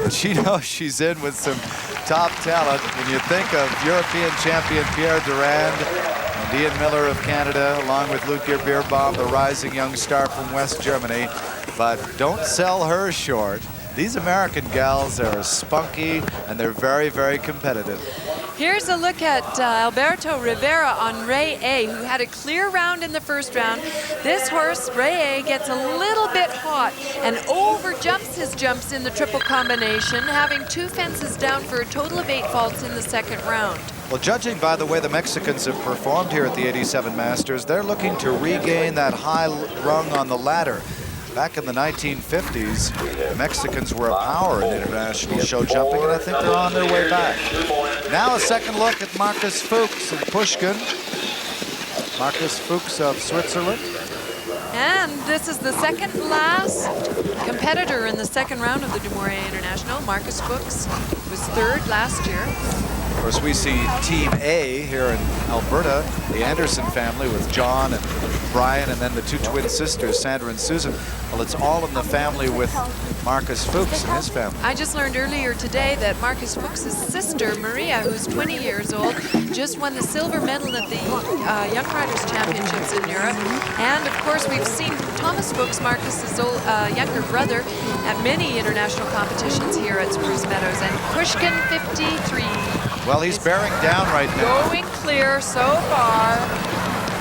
She knows she's in with some top talent. When you think of European champion Pierre Durand and Ian Millar of Canada, along with Ludger Beerbaum, the rising young star from West Germany. But don't sell her short. These American gals are spunky, and they're very, very competitive. Here's a look at Alberto Rivera on Ray A, who had a clear round in the first round. This horse, Ray A, gets a little bit hot and over-jumps his jumps in the triple combination, having 2 fences down for a total of 8 faults in the second round. Well, judging by the way the Mexicans have performed here at the 87 Masters, they're looking to regain that high rung on the ladder. Back in the 1950s, the Mexicans were a power in international show jumping, and I think they're on their way back. Now a second look at Marcus Fuchs and Pushkin. Marcus Fuchs of Switzerland. And this is the second last competitor in the second round of the duMaurier International. Marcus Fuchs was 3rd last year. Of course, we see Team A here in Alberta, the Anderson family with John and Brian, and then the 2 twin sisters, Sandra and Susan. Well, it's all in the family with Marcus Fuchs and his family. I just learned earlier today that Marcus Fuchs' sister, Maria, who's 20 years old, just won the silver medal at the Young Riders Championships in Europe. And, of course, we've seen Thomas Fuchs, Marcus's younger brother, at many international competitions here at Spruce Meadows. And Pushkin, 53. Well, he's bearing down right now. Going clear so far,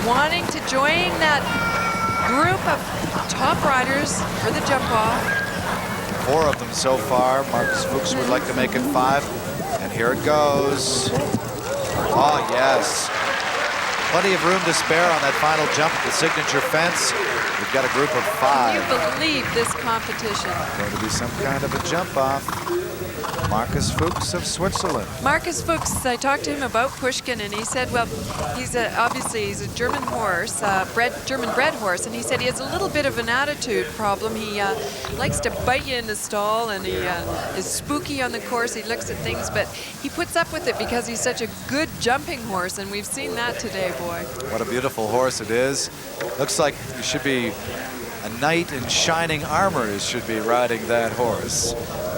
wanting to join that group of top riders for the jump-off. 4 of them so far. Marcus Fuchs would like to make it 5. And here it goes. Oh, yes. Plenty of room to spare on that final jump at the signature fence. We've got a group of 5. Can you believe this competition? Going to be some kind of a jump-off. Marcus Fuchs of Switzerland. Marcus Fuchs, I talked to him about Pushkin, and he said, well, obviously he's a German horse, German-bred horse, and he said he has a little bit of an attitude problem. He likes to bite you in the stall, and he is spooky on the course. He looks at things, but he puts up with it because he's such a good jumping horse, and we've seen that today, boy. What a beautiful horse it is. Looks like you should be a knight in shining armor should be riding that horse.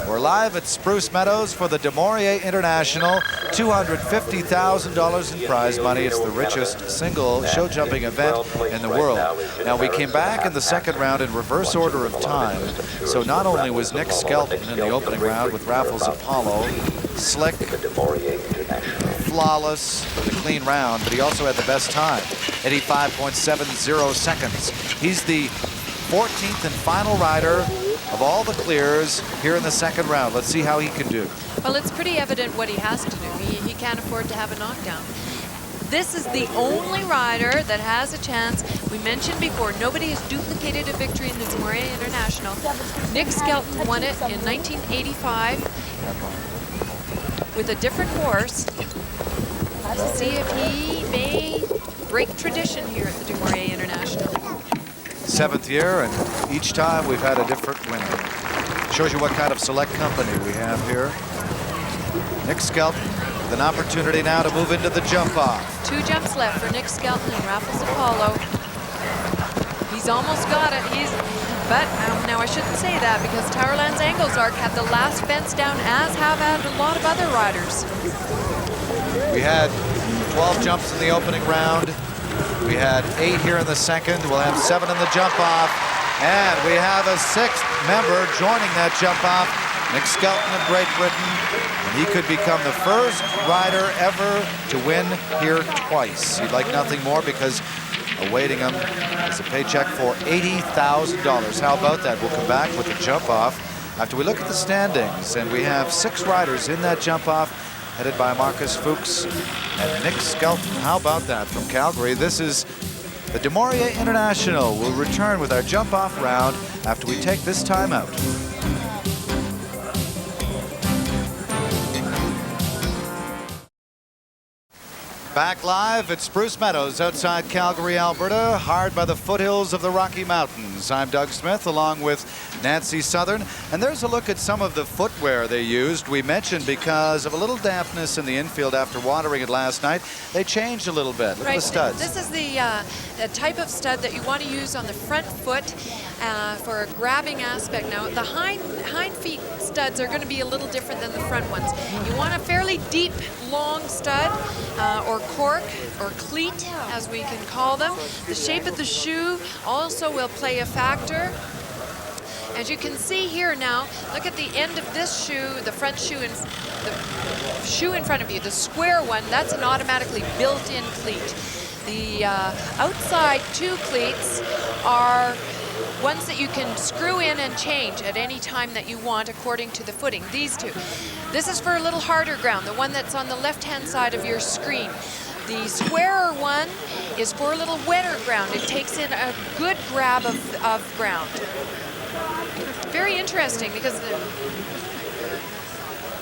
We're live at Spruce Meadows for the duMaurier International, $250,000 in prize money. It's the richest single show jumping event in the world. Now, we came back in the second round in reverse order of time. So not only was Nick Skelton in the opening round with Raffles Apollo, slick, flawless, with a clean round, but he also had the best time, 85.70 seconds. He's the 14th and final rider of all the clears here in the second round. Let's see how he can do. Well, it's pretty evident what he has to do. He can't afford to have a knockdown. This is the only rider that has a chance. We mentioned before, nobody has duplicated a victory in the duMaurier International. Nick Skelton won it in 1985 with a different horse. Let's see if he may break tradition here at the duMaurier International. 7th year, and each time we've had a different winner. Shows you what kind of select company we have here. Nick Skelton with an opportunity now to move into the jump-off. 2 jumps left for Nick Skelton and Raffles Apollo. He's almost got it. But now I shouldn't say that because Towerland's Angelsark had the last fence down, as have had a lot of other riders. We had 12 jumps in the opening round. We had 8 here in the second. We'll have 7 in the jump-off. And we have a 6th member joining that jump-off. Nick Skelton of Great Britain. And He could become the first rider ever to win here twice. He'd like nothing more because awaiting him is a paycheck for $80,000. How about that? We'll come back with the jump off after we look at the standings. And we have 6 riders in that jump off, headed by Marcus Fuchs and Nick Skelton. How about that from Calgary? This is the duMaurier International. We'll return with our jump off round after we take this time out. Back live at Spruce Meadows outside Calgary, Alberta, hard by the foothills of the Rocky Mountains. I'm Doug Smith along with Nancy Southern, and there's a look at some of the footwear they used. We mentioned because of a little dampness in the infield after watering it last night, they changed a little bit. Look at the studs. This is the type of stud that you want to use on the front foot for a grabbing aspect. Now, the hind feet studs are going to be a little different than the front ones. You want a fairly deep, long stud or cork or cleat, as we can call them. The shape of the shoe also will play a factor. As you can see here now, look at the end of this shoe, the front shoe, and the shoe in front of you, the square one, that's an automatically built-in cleat. The outside 2 cleats are ones that you can screw in and change at any time that you want according to the footing, these 2. This is for a little harder ground, the one that's on the left-hand side of your screen. The squarer one is for a little wetter ground. It takes in a good grab of ground. Very interesting because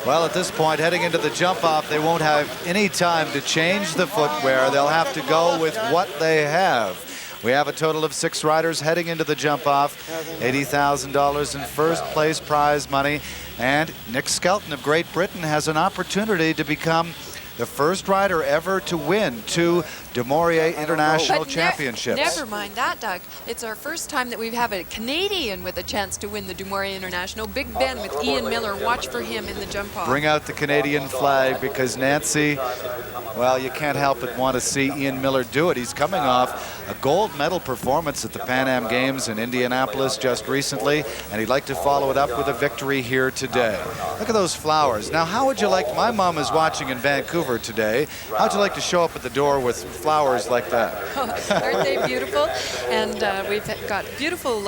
well, at this point, heading into the jump off, they won't have any time to change the footwear. They'll have to go with what they have. We have a total of 6 riders heading into the jump off. $80,000 in first place prize money. And Nick Skelton of Great Britain has an opportunity to become the first rider ever to win 2 duMaurier International Championships. Never mind that, Doug. It's our first time that we have a Canadian with a chance to win the duMaurier International. Big Ben with Ian Miller. Watch for him in the jump off. Bring out the Canadian flag because Nancy, well, you can't help but want to see Ian Miller do it. He's coming off a gold medal performance at the Pan Am Games in Indianapolis just recently, and he'd like to follow it up with a victory here today. Look at those flowers. Now, how would you like, my mom is watching in Vancouver today, how'd you like to show up at the door with flowers like that? Oh, aren't they beautiful? And we've got beautiful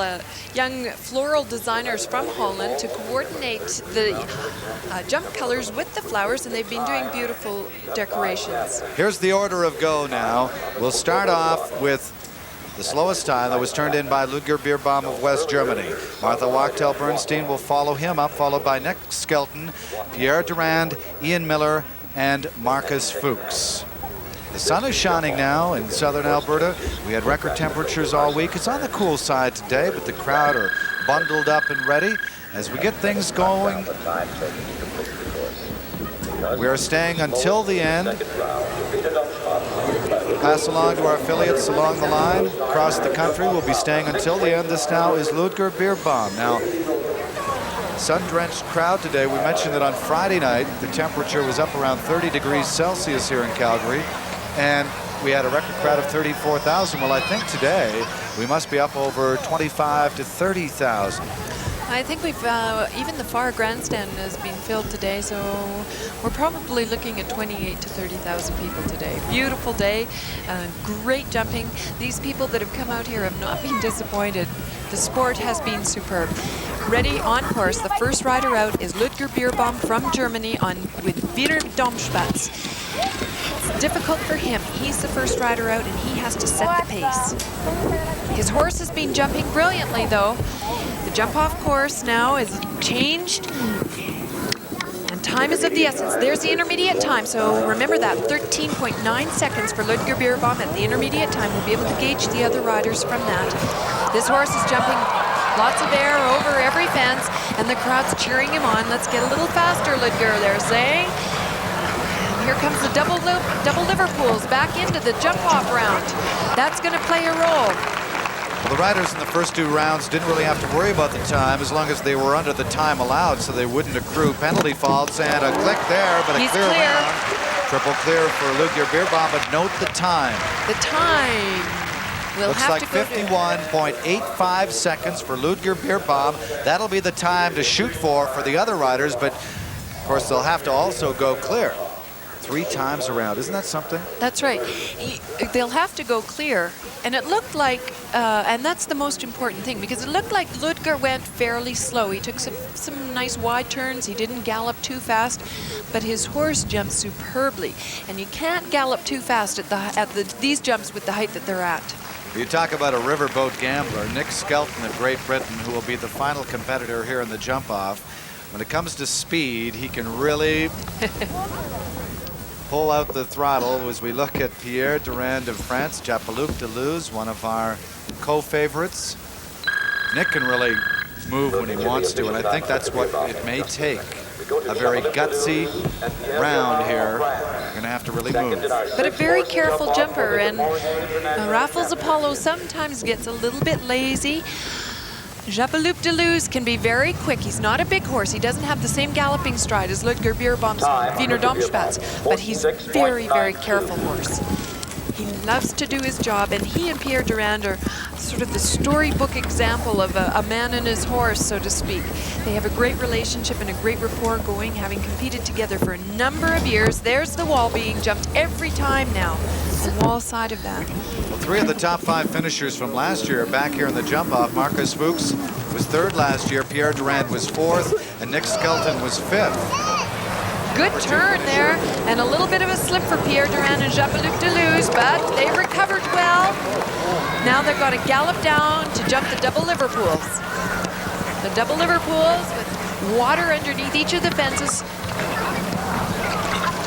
young floral designers from Holland to coordinate the jump colors with the flowers, and they've been doing beautiful decorations. Here's the order of go now. We'll start off with the slowest time that was turned in by Ludger Beerbaum of West Germany. Martha Wachtel-Bernstein will follow him up, followed by Nick Skelton, Pierre Durand, Ian Miller, and Marcus Fuchs. The sun is shining now in southern Alberta. We had record temperatures all week. It's on the cool side today, but the crowd are bundled up and ready. As we get things going, we are staying until the end. Pass along to our affiliates along the line across the country. We'll be staying until the end. This now is Ludger Beerbaum. Now, sun-drenched crowd today. We mentioned that on Friday night, the temperature was up around 30 degrees Celsius here in Calgary, and we had a record crowd of 34,000. Well, I think today we must be up over 25 to 30,000. I think we've, even the far grandstand has been filled today, so we're probably looking at 28 to 30,000 people today. Beautiful day, great jumping. These people that have come out here have not been disappointed. The sport has been superb. Ready on course, the first rider out is Ludger Beerbaum from Germany with Wiener Domspatz. It's difficult for him. He's the first rider out and he has to set the pace. His horse has been jumping brilliantly though. The jump off course now is changed and time is of the essence. There's the intermediate time, so remember that 13.9 seconds for Ludger Beerbaum at the intermediate time. We'll be able to gauge the other riders from that. This horse is jumping lots of air over every fence and the crowd's cheering him on. Let's get a little faster, Ludger, they're saying. Here comes the double Liverpools back into the jump-off round. That's going to play a role. Well, the riders in the first 2 rounds didn't really have to worry about the time as long as they were under the time allowed, so they wouldn't accrue penalty faults. And a click there, but a clear round. Triple clear for Ludger Beerbaum, but note the time. The time will looks have like to go 51.85 seconds for Ludger Beerbaum. That'll be the time to shoot for the other riders, but Of course, they'll have to also go clear 3 times around. Isn't that something? That's right. They'll have to go clear. And it looked like, and that's the most important thing, because it looked like Ludger went fairly slow. He took some nice wide turns. He didn't gallop too fast, but his horse jumped superbly. And you can't gallop too fast at these jumps with the height that they're at. You talk about a riverboat gambler, Nick Skelton of Great Britain, who will be the final competitor here in the jump-off. When it comes to speed, he can really pull out the throttle as we look at Pierre Durand of France, Japaloop de Luz, one of our co-favorites. Nick can really move when he wants to, and I think that's what it may take. A very gutsy round here. You're going to have to really move. But a very careful jumper, and Raffles Apollo sometimes gets a little bit lazy. Japaloop de Luz can be very quick. He's not a big horse. He doesn't have the same galloping stride as Ludger Beerbaum's Wiener Domspatz, but he's a very, very careful horse. He loves to do his job, and he and Pierre Durand are sort of the storybook example of a man and his horse, so to speak. They have a great relationship and a great rapport going, having competed together for a number of years. There's the wall being jumped every time now, the wall side of that. Well, 3 of the top 5 finishers from last year are back here in the jump-off. Marcus Fuchs was 3rd last year, Pierre Durand was 4th, and Nick Skelton was 5th. Good turn there, and a little bit of a slip for Pierre Durand and Japaloop de Luz, but they recovered well. Now they've got to gallop down to jump the double Liverpools. The double Liverpools with water underneath each of the fences.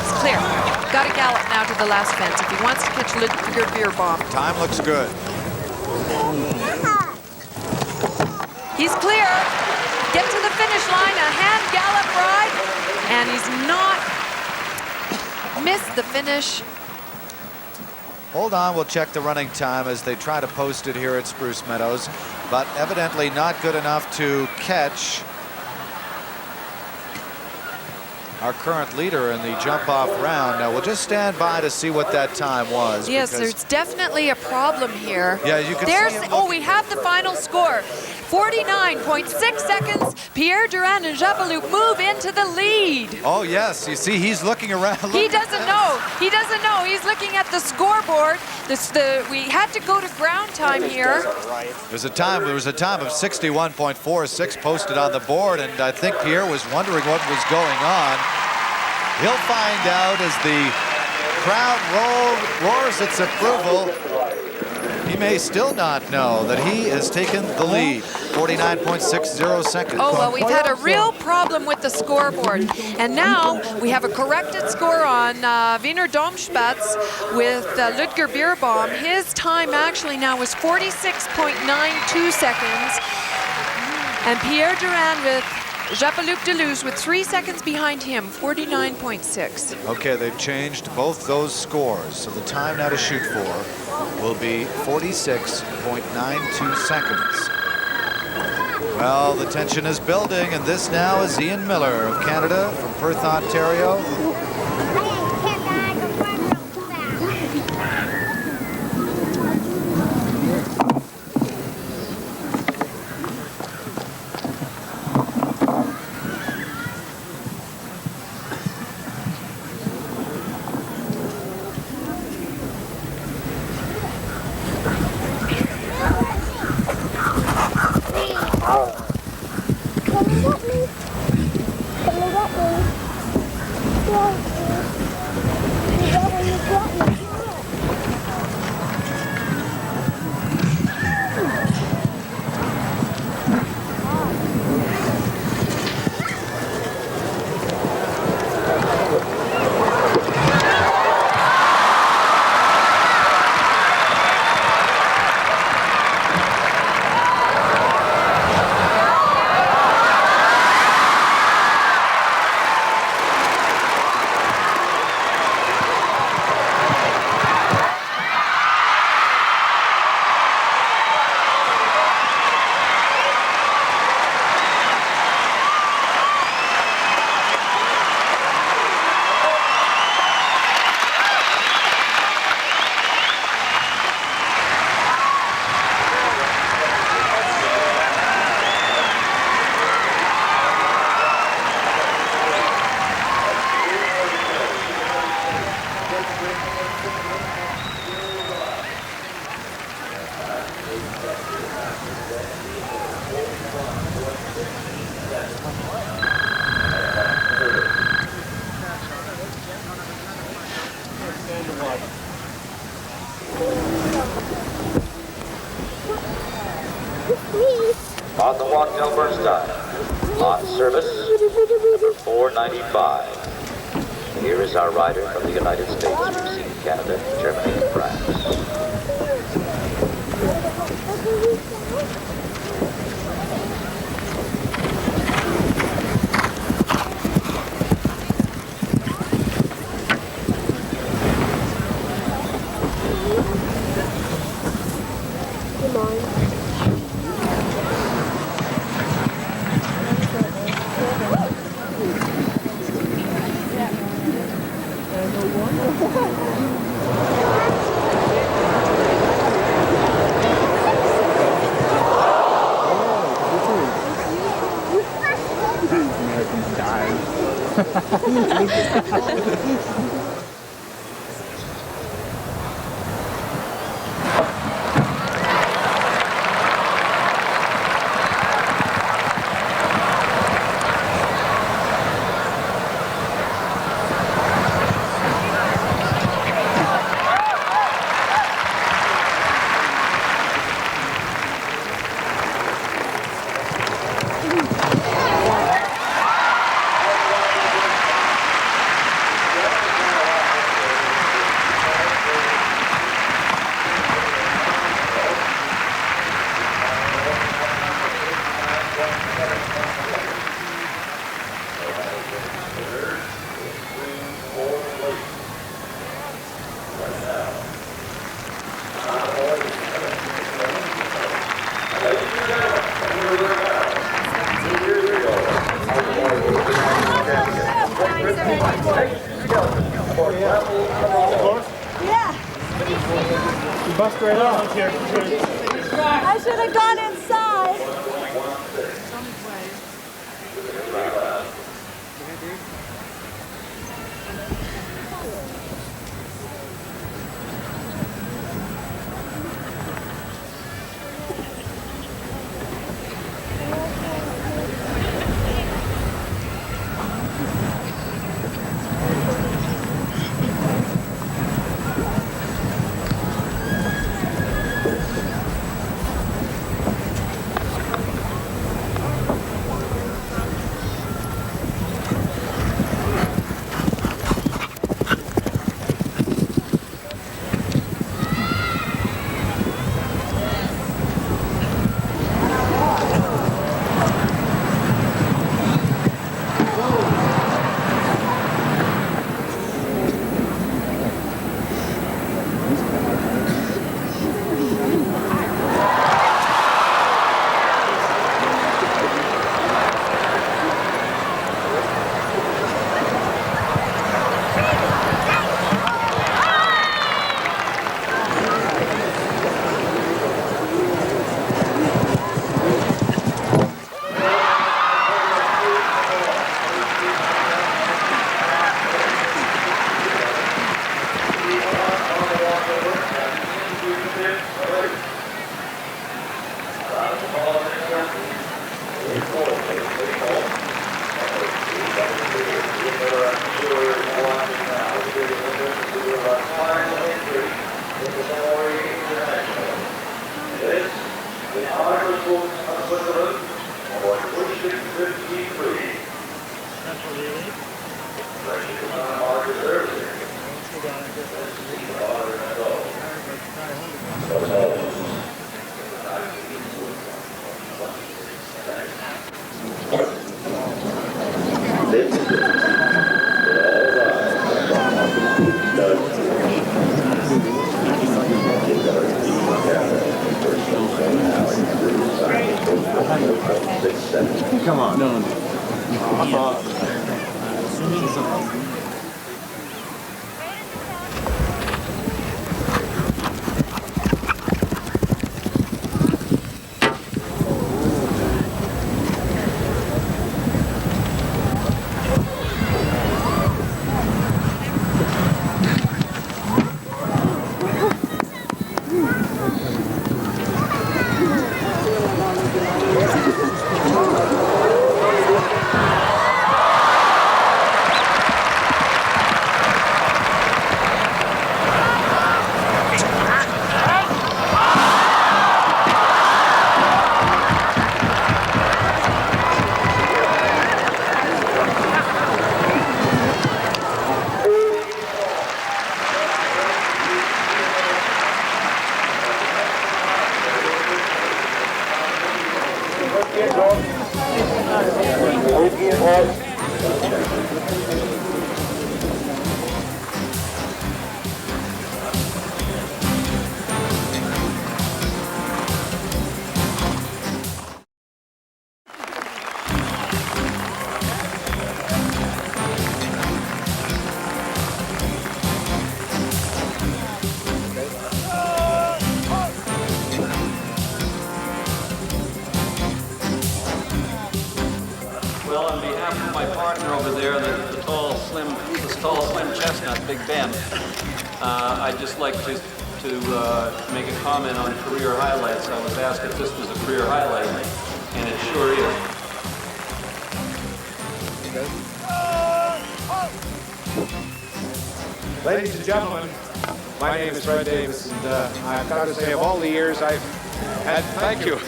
It's clear. Got to gallop now to the last fence if he wants to catch Ludger Beerbaum. Time looks good. He's clear. Get to the finish line, a hand gallop ride. And he's not missed the finish. Hold on, we'll check the running time as they try to post it here at Spruce Meadows, but evidently not good enough to catch our current leader in the jump-off round. Now, we'll just stand by to see what that time was. Yes, there's definitely a problem here. Yeah, you can see him. Oh, we have the final score. 49.6 seconds. Pierre Durand and Japaloop move into the lead. Oh, yes. You see, he's looking around. He doesn't know. He doesn't know. He's looking at the scoreboard. We had to go to ground time here. There was a time of 61.46 posted on the board, and I think Pierre was wondering what was going on. He'll find out as the crowd roars its approval. He may still not know that he has taken the lead. 49.60 seconds. Oh, well, we've had a real problem with the scoreboard. And now we have a corrected score on Wiener Domspatz with Ludger Beerbaum. His time actually now was 46.92 seconds. And Pierre Durand with Japaloop de Luz with 3 seconds behind him, 49.6. Okay, they've changed both those scores. So the time now to shoot for will be 46.92 seconds. Well, the tension is building, and this now is Ian Millar of Canada from Perth, Ontario. Can you get me? On the walk, Melbourne style. On service, number 495. Here is our rider from the United States. We've seen Canada, Germany, and France. Bust right out. I should have gone inside. Come on. No. over there, the tall, slim chestnut, Big Ben. I'd just like to make a comment on career highlights. I was asked if this was a career highlight, and it sure is. Ladies and gentlemen, my name is Fred Davis, and I've got to say, of all the years I've had, thank you.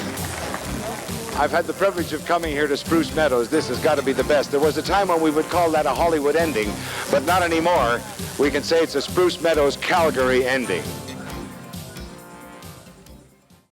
I've had the privilege of coming here to Spruce Meadows. This has got to be the best. There was a time when we would call that a Hollywood ending, but not anymore. We can say it's a Spruce Meadows Calgary ending.